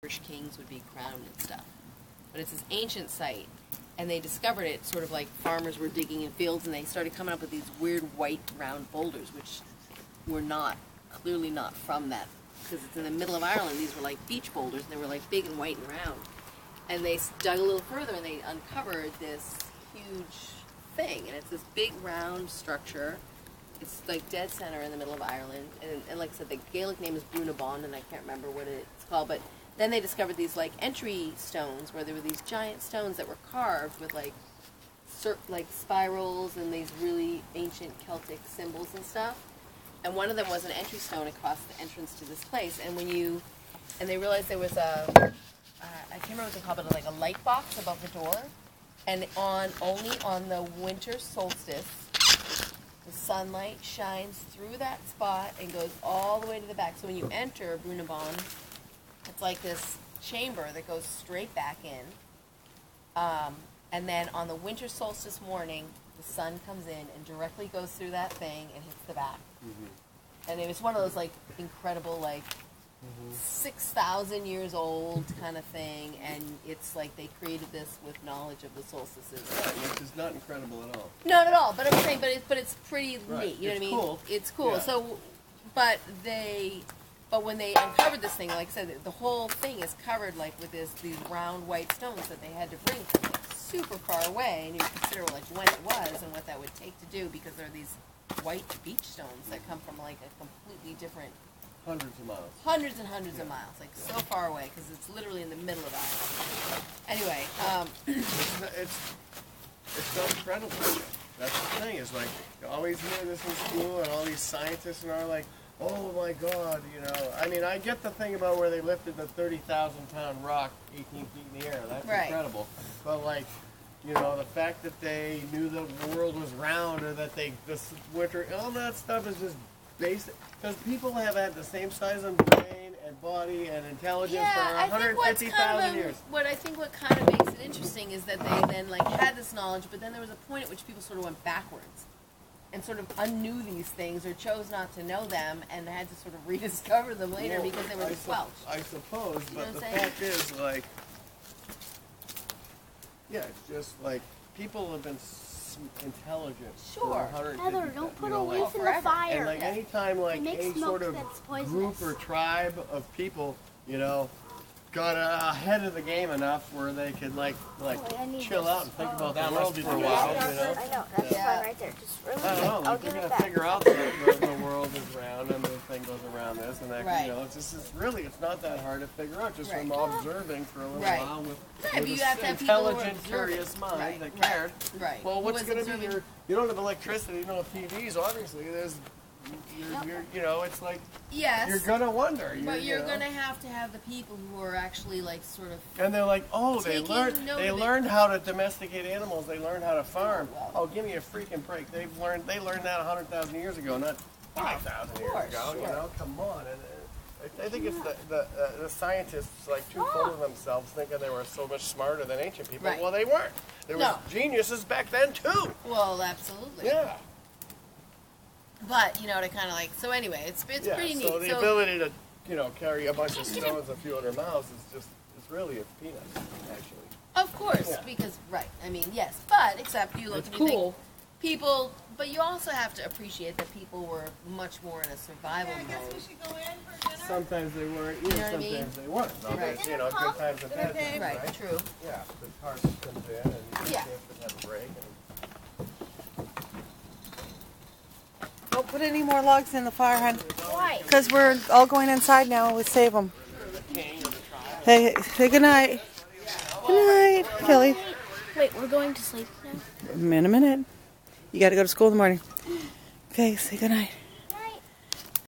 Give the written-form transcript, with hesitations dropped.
Irish kings would be crowned and stuff. But it's this ancient site, and they discovered it sort of like farmers were digging in fields, and they started coming up with these weird white round boulders, which were clearly not from that, because it's in the middle of Ireland. These were like beach boulders, and they were like big and white and round. And they dug a little further, and they uncovered this huge thing, and it's this big round structure. It's like dead center in the middle of Ireland, and like I said, the Gaelic name is Brunabon, and I can't remember what it's called, but then they discovered these like entry stones, where there were these giant stones that were carved with like spirals and these really ancient Celtic symbols and stuff. And one of them was an entry stone across the entrance to this place. And they realized there was I can't remember what they called it, but like a light box above the door. And only on the winter solstice, the sunlight shines through that spot and goes all the way to the back. So when you enter Brunabon, it's like this chamber that goes straight back in. And then on the winter solstice morning, the sun comes in and directly goes through that thing and hits the back. Mm-hmm. And it was one of those like incredible, like 6,000 years old kind of thing. And it's like they created this with knowledge of the solstices. Right, which is not incredible at all. Not at all. But I'm saying, but it's pretty neat. You know what I mean? Cool. It's cool. Yeah. So, But when they uncovered this thing, like I said, the whole thing is covered like with these round white stones that they had to bring from like super far away, and you consider like when it was and what that would take to do, because there are these white beach stones that come from like a completely different hundreds of miles, hundreds and hundreds of miles, like so far away, because it's literally in the middle of Ireland. Anyway, it's so incredible. That's the thing. Is like you always hear this in school, and all these scientists and are like, oh my God, you know. I mean, I get the thing about where they lifted the 30,000-pound rock 18 feet in the air. That's incredible. But like, you know, the fact that they knew the world was round, or that this winter, all that stuff is just basic. Because people have had the same size of brain and body and intelligence for 150,000 years. What kind of makes it interesting is that they then like had this knowledge, but then there was a point at which people sort of went backwards and sort of unknew these things, or chose not to know them, and had to sort of rediscover them later because they were squelched. I suppose, but the fact is, like, yeah, it's just like people have been intelligent for 150 Heather, don't put a leaf in the fire. And like anytime, like any sort of group or tribe of people, you know, got ahead of the game enough where they could like chill out and think about the world for a while, you know? I know, that's fun right there. Just really I don't know, like, they're going to figure out that the world is round and the thing goes around this, and that, you know, it's not that hard to figure out just from observing for a little while with an intelligent, curious mind that cared. Well, what's going to be you don't have electricity, you don't have TVs, obviously, you know, it's like, you're going to wonder. But you're going to have the people who are actually like sort of... And they're like, oh, they learned how to domesticate animals, they learned how to farm. Oh, give me a freaking break. They learned that 100,000 years ago, not 5,000 years ago, you know, come on. And I think it's the scientists like too full of themselves, thinking they were so much smarter than ancient people. Well, they weren't. There was geniuses back then too. Well, absolutely. Yeah. But, you know, to kind of like, so anyway, it's pretty neat. So the ability to, you know, carry a bunch of stones a few hundred miles is really a peanut, actually. Of course, because, I mean, yes, but except you look and you think people, but you also have to appreciate that people were much more in a survival mode. I guess we should go in for dinner. Sometimes they weren't, sometimes they weren't. You know, good times and bad times, right? True. Yeah, the car comes in and you have a break. Don't put any more logs in the fire, hon. Why? Because we're all going inside now. We'll save them. Hey, say good night. Good night, Kelly. Wait, we're going to sleep now? In a minute. You got to go to school in the morning. Okay, say good night.